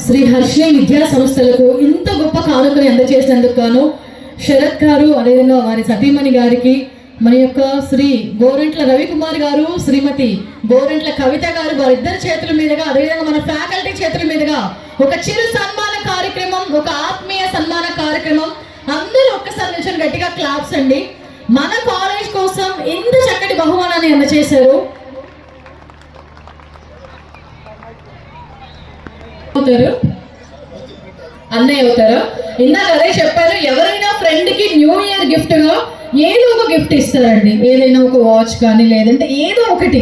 శ్రీ హర్షిని విద్యా సంస్థలకు ఇంత గొప్ప కానుకని అందజేసినందుకు గాను శరత్ గారు, అదేవిధంగా వారి సతీమణి గారికి, మన యొక్క శ్రీ గోరంట్ల రవికుమార్ గారు, శ్రీమతి గోరంట్ల కవిత గారు, వారిద్దరి చేతుల మీదుగా, అదేవిధంగా మన ఫ్యాకల్టీ చేతుల మీదుగా ఒక చిరు సన్మాన కార్యక్రమం, ఒక ఆత్మీయ సన్మాన కార్యక్రమం. అందరూ ఒక్కసారి నిల్చొని గట్టిగా క్లాప్స్ అండి. మన కాలేజ్ కోసం ఎంత చక్కటి బహుమానాన్ని అందజేశారు. అన్నయ్య అవుతారా? ఇందాక అదే చెప్పారు, ఎవరైనా ఫ్రెండ్ కి న్యూ ఇయర్ గిఫ్ట్ గా ఏదో ఒక గిఫ్ట్ ఇస్తారండి. ఏదైనా ఒక వాచ్ కానీ లేదంటే ఏదో ఒకటి.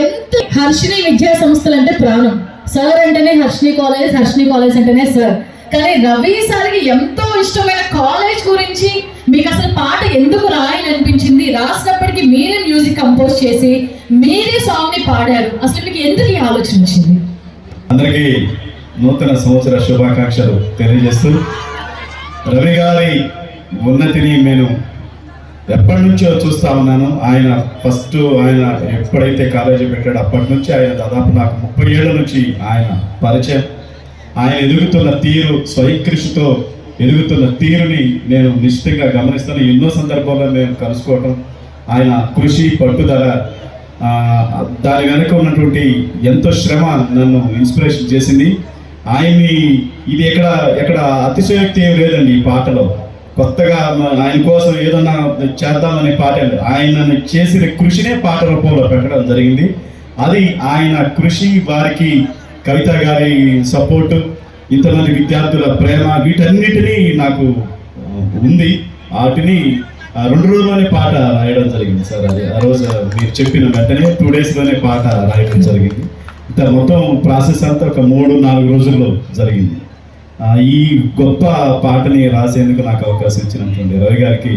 ఎంత హర్షిని విద్యా సంస్థలు అంటే ప్రాణం. సార్ అంటేనే హర్షిని కాలేజ్ అంటేనే సార్. కానీ రవి సార్కి ఎంతో ఇష్టమైన కాలేజ్ గురించి మీకు అసలు పాట ఎందుకు రాయాలనిపించింది? రాసినప్పటికీ మీరే మ్యూజిక్ కంపోజ్ చేసి మీరే సాంగ్ ని పాడారు. అసలు మీకు ఎందుకు ఈ ఆలోచన వచ్చింది? అందరికీ నూతన సంవత్సర శుభాకాంక్షలు తెలియజేస్తూ, రవి గారి ఉన్నతిని నేను ఎప్పటి నుంచో చూస్తా ఉన్నాను. ఆయన ఎప్పుడైతే కాలేజీ పెట్టాడో అప్పటి నుంచి ఆయన దాదాపు నాకు 30 ఏళ్ళ నుంచి ఆయన పరిచయం. ఆయన ఎదుగుతున్న తీరు, స్వయంకృషితో ఎదుగుతున్న తీరుని నేను నిశ్చితంగా గమనిస్తాను. ఎన్నో సందర్భాల్లో మేము కలుసుకోవటం, ఆయన కృషి, పట్టుదల, దాని వెనక ఉన్నటువంటి ఎంతో శ్రమ నన్ను ఇన్స్పిరేషన్ చేసింది. ఆయన్ని ఇది ఎక్కడ అతిశయోక్తి ఏం లేదండి. ఈ పాటలో కొత్తగా ఆయన కోసం ఏదన్నా చేద్దామనే పాట ఆయన చేసిన కృషినే పాట రూపంలో పెట్టడం జరిగింది. అది ఆయన కృషి, వారికి కవిత గారి సపోర్టు, ఇంతమంది విద్యార్థుల ప్రేమ, వీటన్నిటినీ నాకు ఉంది. వాటిని 2 రోజుల్లోనే పాట రాయడం జరిగింది సార్. అది ఆ రోజు మీరు చెప్పిన వెంటనే 2 డేస్లోనే పాట రాయడం జరిగింది. ఇంత మొత్తం ప్రాసెస్ అంతా ఒక 3-4 రోజుల్లో జరిగింది. ఈ గొప్ప పాటని రాసేందుకు నాకు అవకాశం ఇచ్చినటువంటి రవి గారికి,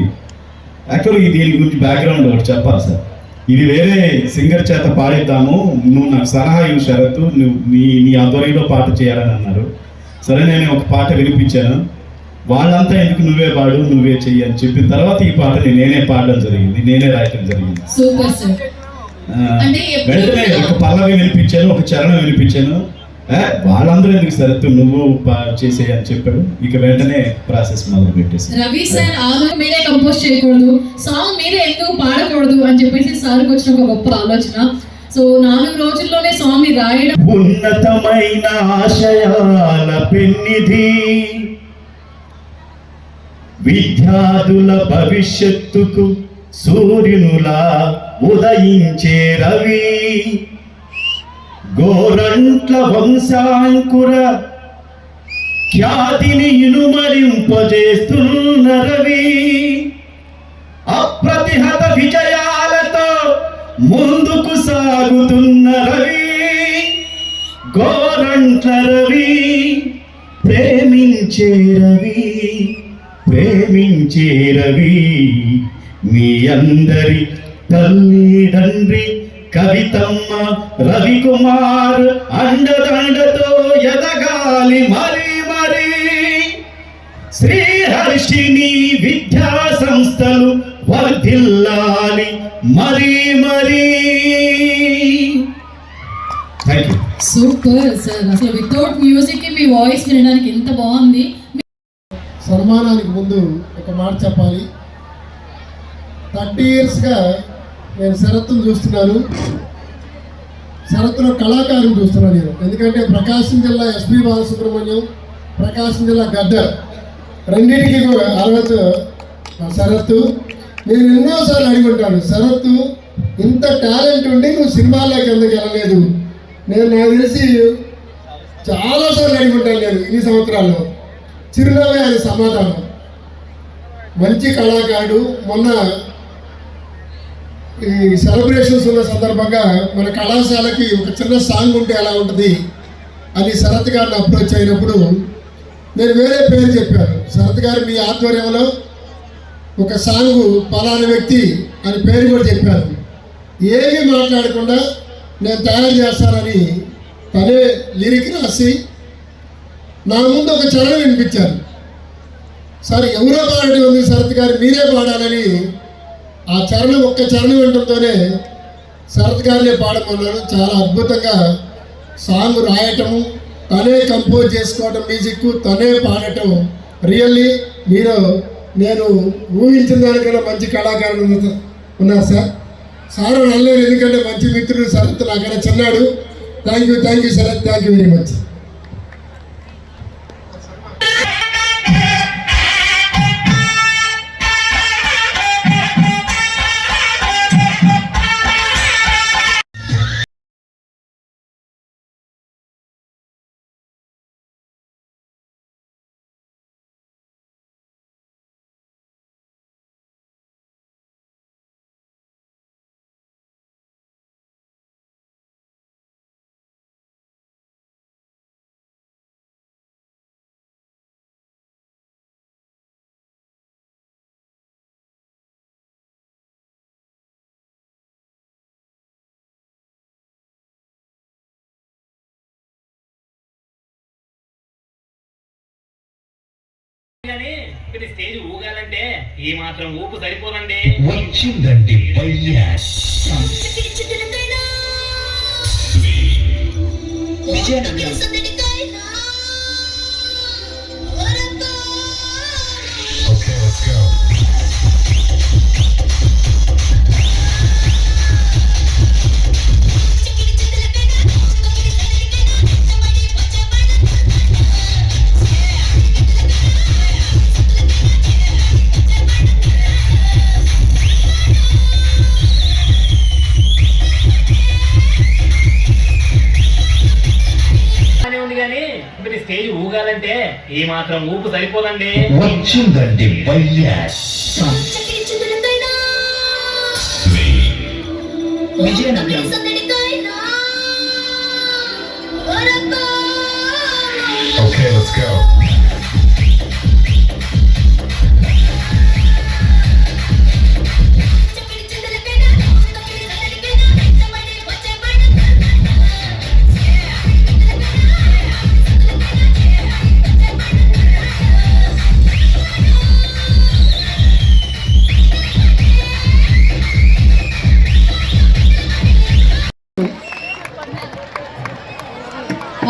యాక్చువల్గా దీని గురించి బ్యాక్గ్రౌండ్ ఒకటి చెప్పాలి సార్. ఇది వేరే సింగర్ చేత పాడిద్దాము, నువ్వు నాకు సలహా ఇవ్వు శరత్, నువ్వు నీ ఆధ్వర్యంలో పాట చేయాలని అన్నారు. సరే, నేను ఒక పాట వినిపించాను. వాళ్ళంతా ఎందుకు నువ్వే పాడు, నువ్వే చెయ్యి అని చెప్పిన తర్వాత ఈ పాటని నేనే పాడడం జరిగింది, నేనే రాయటం జరిగింది. వెంటనే ఒక పల్లవి వినిపించాను, ఒక చరణం వినిపించాను. వాళ్ళందరూ ఎందుకు శరత్, నువ్వు చేసే అని చెప్పాడు. ఇక వెంటనే ప్రాసెస్ మొదలు పెట్టేసి, రవి సార్ మీరే కంపోజ్ చేయకూడదు, సాంగ్ మీరే ఎందుకు పాడకూడదు అని చెప్పేసి సార్కి వచ్చిన ఒక గొప్ప ఆలోచన. సో 4 రోజుల్లోనే సాంగ్ రాయడం. ఉన్నతమైన ఆశయాల పెన్నిధి, విద్యార్థుల భవిష్యత్తుకు సూర్యునులా ఉదయించే రవి, గోరంట్ల వంశాంకుర ఖ్యాతిని ఇనుమరింపజేస్తున్న రవి, అప్రతిహత విజయాలతో ముందుకు సాగుతున్న రవి, గోరంట్ల రవి, ప్రేమించే రవి, మీ అందరి తల్లిదండ్రి కవితమ్మ రవికుమార్ అండదండతో ఎదగాలి మరి. శ్రీహర్షిని విద్యా సంస్థలు వర్ధిల్లాలి మరి. Super sir. అసలు వితౌట్ మ్యూజిక్ మీ వాయిస్ వినడానికి ఎంత బాగుంది. సన్మానానికి ముందు ఒక మాట చెప్పాలి. 30 ఇయర్స్గా నేను శరత్తును చూస్తున్నాను, శరత్తులో కళాకారుని చూస్తున్నాను నేను. ఎందుకంటే ప్రకాశం జిల్లా ఎస్పి బాలసుబ్రహ్మణ్యం, ప్రకాశం జిల్లా గద్దర్, రెండింటికి అర్హత శరత్తు. నేను ఎన్నోసార్లు అడుగుంటాను, శరత్తు ఇంత టాలెంట్ ఉండి నువ్వు సినిమాల్లోకి ఎందుకు వెళ్ళలేదు? నాకు తెలిసి చాలాసార్లు అడుగుంటాను నేను ఈ సంవత్సరాల్లో. చిరునవ్వే అది సమాధానం. మంచి కళాకారుడు. మొన్న ఈ సెలబ్రేషన్స్ ఉన్న సందర్భంగా మన కళాశాలకి ఒక చిన్న సాంగ్ ఉంటే ఎలా ఉంటుంది అని శరత్ గారిని అప్రోచ్ అయినప్పుడు నేను వేరే పేరు చెప్పాను. శరత్ గారు మీ ఆధ్వర్యంలో ఒక సాంగ్ పలానా వ్యక్తి అని పేరు కూడా చెప్పాను. ఏమీ మాట్లాడకుండా నేను తయారు చేస్తానని తనే లిరిక్ రాసి నా ముందు ఒక చరణం వినిపించారు. సార్ ఎవరో పాడటం ఉంది శరత్ గారు, మీరే పాడాలని ఆ చరణం, ఒక్క చరణం వినడంతోనే శరత్ గారినే పాడమన్నారు. చాలా అద్భుతంగా సాంగ్ రాయటము, తనే కంపోజ్ చేసుకోవడం మ్యూజిక్, తనే పాడటం రియల్లీ నేను ఊహించిన దానికన్నా మంచి కళాకారులు ఉన్నారు సార్. సార్ నల్లేరు, ఎందుకంటే మంచి మిత్రుడు శరత్ నాకన్నా చిన్నాడు. Thank you Sharath, thank you very much. కానీ స్టేజ్ ఊగాలంటే ఈ మాత్రం ఊపు సరిపోదండి. వచ్చిందండి Vizianagaram. Okay, let's go. Stage ఊగాలంటే ఈ మాత్రం ఊపు సరిపోదండి. వచ్చిందండి Vizianagaram. Okay, let's go.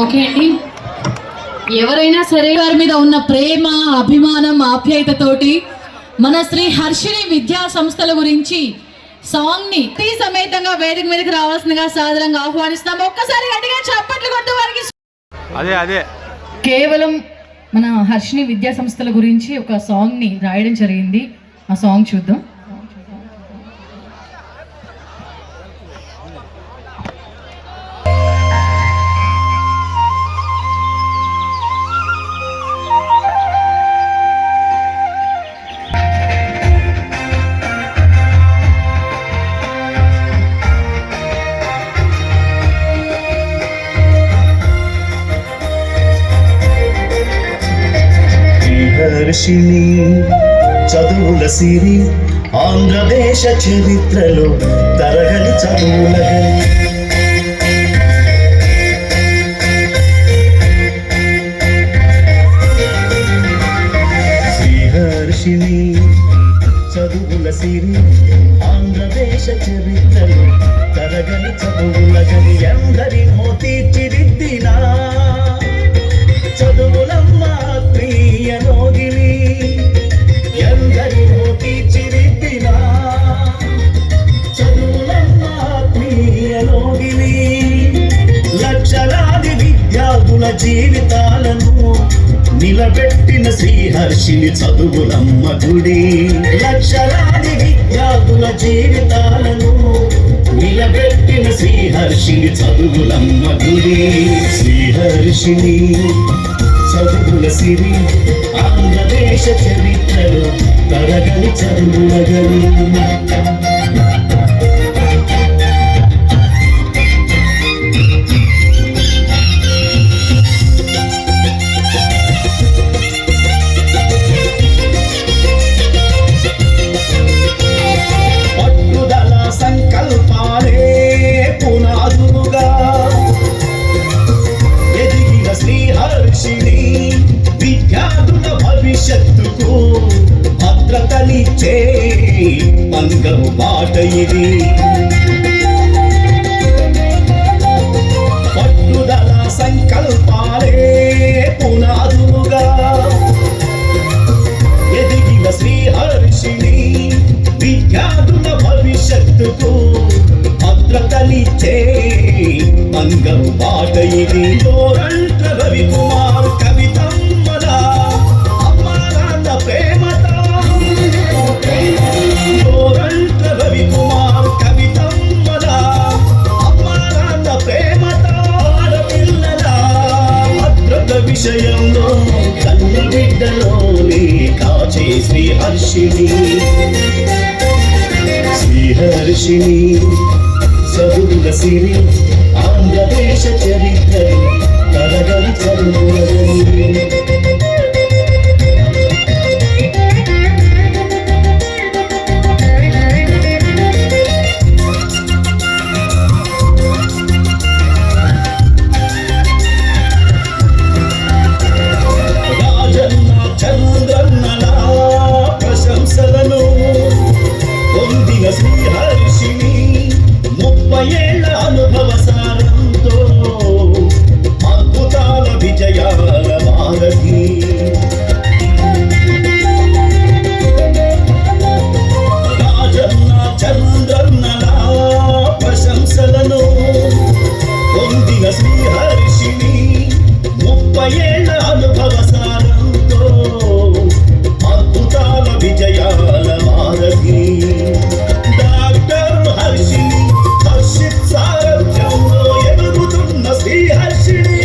Okay అండి, ఎవరైనా సరే వారి మీద ఉన్న ప్రేమ, అభిమానం, ఆప్యాయతతోటి మన శ్రీ హర్షిని విద్యా సంస్థల గురించి సాంగ్ ని సమేతంగా వేదిక మీదకి రావాల్సిందిగా సాదరంగా ఆహ్వానిస్తాం. ఒక్కసారి గట్టిగా చప్పట్లు కొట్టు వారికి. అదే కేవలం మన హర్షిని విద్యా సంస్థల గురించి ఒక సాంగ్ ని రాయడం జరిగింది. ఆ సాంగ్ చూద్దాం. హర్షిని చదువుల సిరి, ఆంధ్రదేశ చరిత్రలో తరగని చదువుల శ్రీహర్షిని చదువుల సిరి, ఆంధ్రదేశ చరిత్రలో తరగని చదువుల గని ఎందరినో తీర్చిదిద్దినా చదువులమ్మ ప్రియనోగిని, ఎందరినో తీర్చిదిద్దినా చదువులమ్మ ప్రియనోగిని. లక్షలాది విద్యార్థుల జీవితాలను నిలబెట్టిన శ్రీహర్షిని చదువులమ్మ గుడి. లక్షలాది విద్యార్థుల జీవితాలను నిలబెట్టిన శ్రీహర్షిని చదువులమ్మ గుడి. శ్రీహర్షిని చదువుల సిరి, ఆంధ్రదేశ చరిత్రలో తరగని చదువుల గని. పట్టుదల సంకల్పాలే పునాదులుగా ఎదిగిన శ్రీహర్షిని విద్యార్థుల భవిష్యత్తుకు భద్రతనిచ్చే బంగారు బాట ఇది. పట్టుదల సంకల్పాలే పునాదులుగా ఎదిగిన శ్రీహర్షిణి విద్యార్థుల భవిష్యత్తుకు భద్రతనిచ్చే బంగారు బాట ఇది. గోరంట్ల రవికుమార్ కవితమ్మల అమ్మ నాన్న ప్రేమతో, గోరంట్ల రవికుమార్ కవితమ్మల అమ్మ నాన్న ప్రేమతో, ఆడపిల్లల భద్రత విషయంలో కన్న బిడ్డలోని కాచే శ్రీహర్షిణి. శ్రీహర్షిణి చదువుల సిరి ఆంధ్రదేశ చరిత్ర తరగని చదువులని. రాజన్న చంద్రన్నల ప్రశంసలను పొందిన శ్రీహర్షిని 30 ఏళ్ల అనుభవ సారంతో అద్భుతాల విజయాల వారధి. రాజన్న చంద్రన్నల ప్రశంసలను పొందిన శ్రీహర్షిని 30 ఏళ్ల అనుభవ సారంతో అద్భుతాల విజయాల వారధి. డాక్టర్ హర్షిని హర్షిత్ సారథ్యంలో ఎదుగుతున్న శ్రీహర్షిని.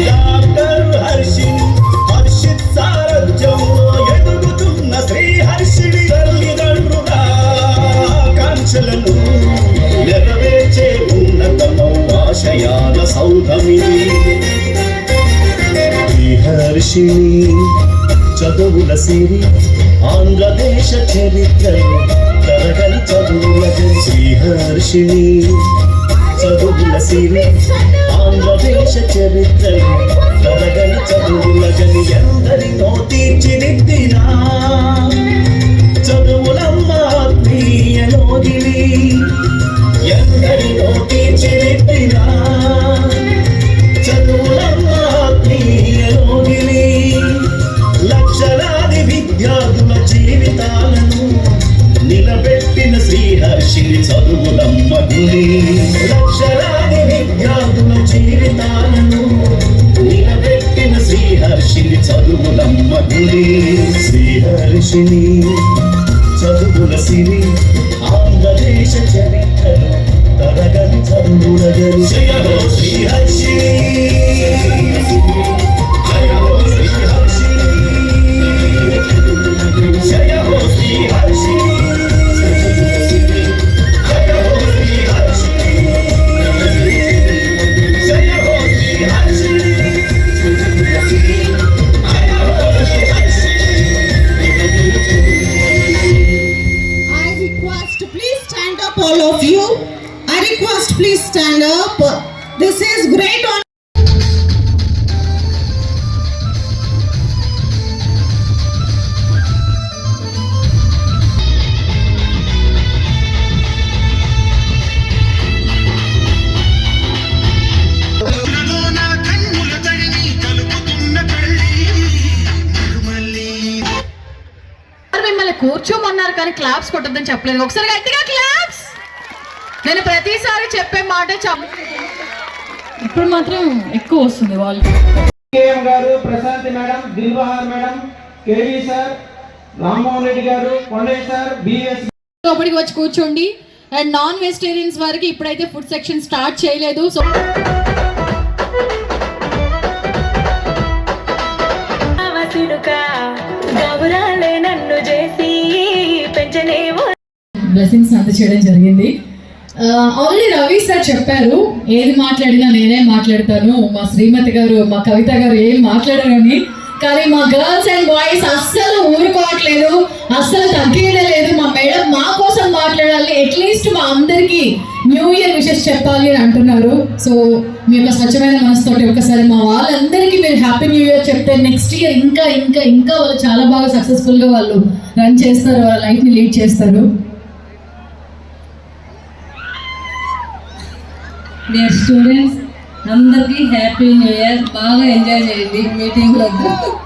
డాక్టర్ హర్షిని హర్షిత్ సారథ్యంలో ఎదుగుతున్న శ్రీహర్షిని. తల్లిదండ్రుల ఆకాంక్షలను నెరవేర్చే ఉన్నతమౌ ఆశయాల సౌధమిది. శ్రీహర్షిని చదువుల సిరి ఆంధ్రదేశ చరిత్రలో తరగని చదువులని. శ్రీహర్షిని చదువుల సిరి ఆంధ్రదేశ చరిత్రలో తరగని చదువులని. ఎందరినో తీర్చిదిద్దిన చదువులమ్మ ఆత్మీయ నోదిని. ఎందరినో తీర్చిదిద్దిన చదువులమ్మ ఆత్మీయ నోదిని. లక్షలాది విద్యార్థుల జీవితాలను నిలబెట్టిన శ్రీహర్షిని చదువులమ్మ గుడి. లక్షలాది విద్యార్థుల జీవితాలను నిలబెట్టిన శ్రీహర్షిని చదువులమ్మ గుడి. శ్రీహర్షిని చదువుల సిరి ఆంధ్రదేశ చరిత్రలో తరగని చదువులగని. జయ హో శ్రీహర్షిని, జయ హో శ్రీహర్షిని, జయ హో శ్రీహర్షిని, జయ హో శ్రీహర్షిని, జయ హో శ్రీహర్షిని, జయ హో Sriharshini. I request please stand up, all of you. I request please stand up. This is great honor. మిమ్మల్ని కూర్చోమన్నారు కానీ క్లాప్స్ కొట్టొద్దని చెప్పలేదు. ఒకసారి గట్టిగా క్లాప్స్. నేను ప్రతిసారి చెప్పే మాట ఇప్పుడు మాత్రం ఎక్కువ వస్తుంది వాళ్ళు. కేఎం గారు, Prashanthi madam, Dilbahar madam, KV sir, Rammohan Reddy గారు, కొండయ్య సార్, బిఎస్ లోపలికి వచ్చి కూర్చోండి. అండ్ నాన్ వెజిటేరియన్స్ వారికి ఇప్పుడైతే ఫుడ్ సెక్షన్ స్టార్ట్ చేయలేదు. సో బ్లెస్సింగ్స్ అందచేయడం జరిగింది. ఆల్రెడీ రవి సార్ చెప్పారు, ఏది మాట్లాడినా నేనే మాట్లాడతాను, మా శ్రీమతి గారు మా కవిత గారు ఏం మాట్లాడారని. కానీ మా గర్ల్స్ అండ్ బాయ్స్ అస్సలు ఊరుకోవట్లేదు, అస్సలు తగ్గేదే లేదు. మా మేడం మా కోసం మాట్లాడాలి, అట్లీస్ట్ మా అందరికీ న్యూ ఇయర్ విషెస్ చెప్పాలి అని అంటున్నారు. సో మీ యొక్క స్వచ్ఛమైన మనసుతోటి ఒకసారి మా వాళ్ళందరికీ మీరు హ్యాపీ న్యూ ఇయర్ చెప్తే నెక్స్ట్ ఇయర్ ఇంకా ఇంకా ఇంకా వాళ్ళు చాలా బాగా సక్సెస్ఫుల్గా వాళ్ళు రన్ చేస్తారు, వాళ్ళ లైఫ్ని లీడ్ చేస్తారు. Dear students, అందరికీ హ్యాపీ న్యూ ఇయర్. బాగా ఎంజాయ్ చేయండి మీటింగ్ వద్దు.